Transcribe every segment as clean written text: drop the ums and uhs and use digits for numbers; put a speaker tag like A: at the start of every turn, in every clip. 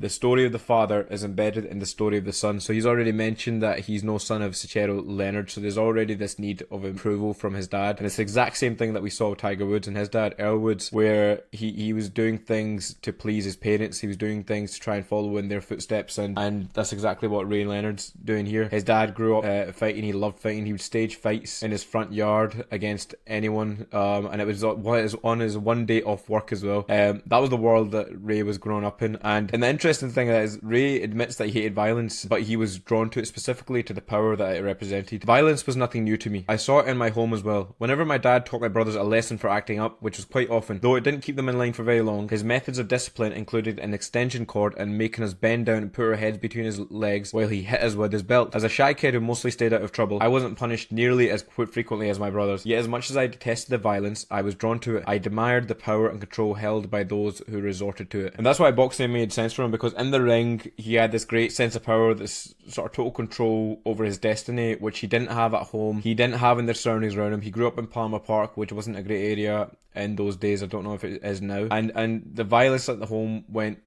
A: the story of the father is embedded in the story of the son. So he's already mentioned that he's no son of Ray Leonard, so there's already this need of approval from his dad. And it's the exact same thing that we saw with Tiger Woods and his dad, Earl Woods, where he was doing things to please his parents. He was doing things to try and follow in their footsteps, and that's exactly what Ray Leonard's doing here. His dad grew up fighting. He loved fighting. He would stage fights in his front yard against anyone, and it was on his one day off work as well. That was the world that Ray was growing up in. And the interesting thing is, Ray admits that he hated violence, but he was drawn to it specifically to the power that it represented. Violence was nothing new to me. I saw it in my home as well. Whenever my dad taught my brothers a lesson for acting up, which was quite often, though it didn't keep them in line for very long, his methods of discipline included an extension cord and making us bend down and put our heads between his legs while he hit us with his belt. As a shy kid who mostly stayed out of trouble, I wasn't punished nearly as frequently as my brothers. Yet as much as I detested the violence, I was drawn to it. I admired the power and control held by those who resorted to it. And that's why boxing made sense for him, because in the ring, he had this great sense of power, this sort of total control over his destiny, which he didn't have at home. He didn't have in the surroundings around him. He grew up in Palmer Park, which wasn't a great area in those days. I don't know if it is now. And the violence at the home went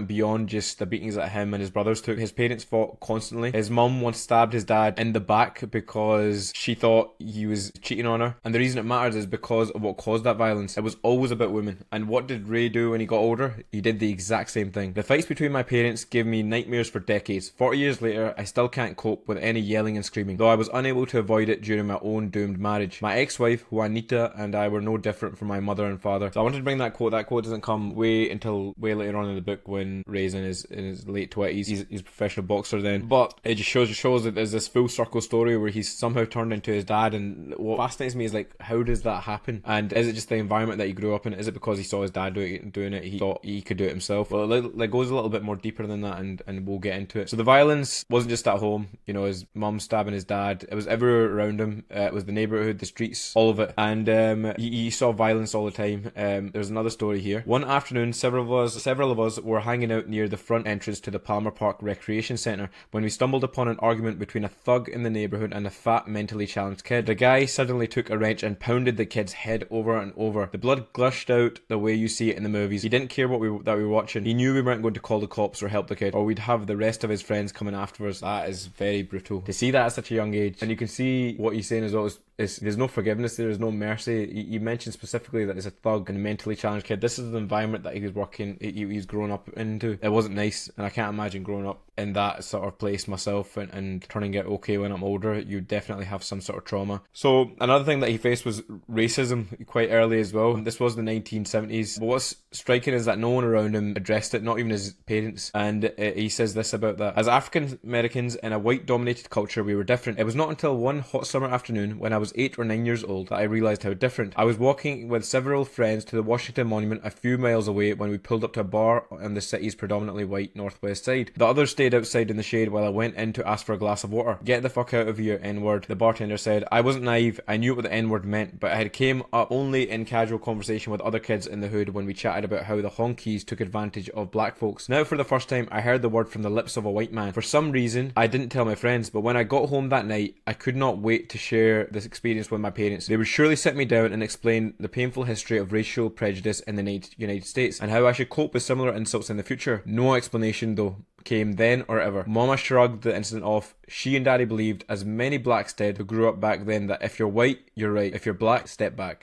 A: beyond just the beatings that him and his brothers took. His parents fought constantly. His mum once stabbed his dad in the back because she thought he was cheating on her. And the reason it matters is because of what caused that violence. It was always about women. And what did Ray do when he got older? He did the exact same thing. The fights between my parents gave me nightmares for decades. 40 years later, I still can't cope with any yelling and screaming, though I was unable to avoid it during my own doomed marriage. My ex-wife, Juanita, and I were no different from my mother and father. So I wanted to bring that quote. That quote doesn't come until way later on in the book, when Ray's in his late 20s. He's a professional boxer then. But it just shows that there's this full circle story where he's somehow turned into his dad. And what fascinates me is, like, how does that happen? And is it just the environment that he grew up in? Is it because he saw his dad doing it, he thought he could do it himself? Well, it goes a little bit more deeper than that, and we'll get into it. So the violence wasn't just at home. You know, his mum stabbing his dad. It was everywhere around him. It was the neighbourhood, the streets, all of it. And he saw violence all the time. There's another story here. One afternoon, several of us were hanging out near the front entrance to the Palmer Park Recreation Centre when we stumbled upon an argument between a thug in the neighbourhood and a fat, mentally challenged kid. The guy suddenly took a wrench and pounded the kid's head over and over. The blood gushed out the way you see it in the movies. He didn't care that we were watching. He knew we weren't going to call the cops or help the kid, or we'd have the rest of his friends coming after us. That is very brutal. To see that at such a young age. And you can see what he's saying as well. There's no forgiveness, there's no mercy. You mentioned specifically that it's a thug and a mentally challenged kid. This is the environment that he was growing up into. It wasn't nice, and I can't imagine growing up in that sort of place myself and turning it okay when I'm older. You definitely have some sort of trauma. So another thing that he faced was racism quite early as well. This was the 1970s. But what's striking is that no one around him addressed it, not even his parents. And he says this about that: as African Americans in a white dominated culture, we were different. It was not until one hot summer afternoon when I was 8 or 9 years old that I realised how different. I was walking with several friends to the Washington Monument a few miles away when we pulled up to a bar on the city's predominantly white northwest side. The others stayed outside in the shade while I went in to ask for a glass of water. "Get the fuck out of here, N-word," the bartender said. I wasn't naive. I knew what the N-word meant, but I had came up only in casual conversation with other kids in the hood when we chatted about how the honkies took advantage of black folks. Now for the first time I heard the word from the lips of a white man. For some reason I didn't tell my friends, but when I got home that night I could not wait to share this experience with my parents. They would surely sit me down and explain the painful history of racial prejudice in the United States and how I should cope with similar insults in the future. No explanation though came then or ever. Mama shrugged the incident off. She and Daddy believed, as many blacks did who grew up back then, that if you're white, you're right. If you're black, step back.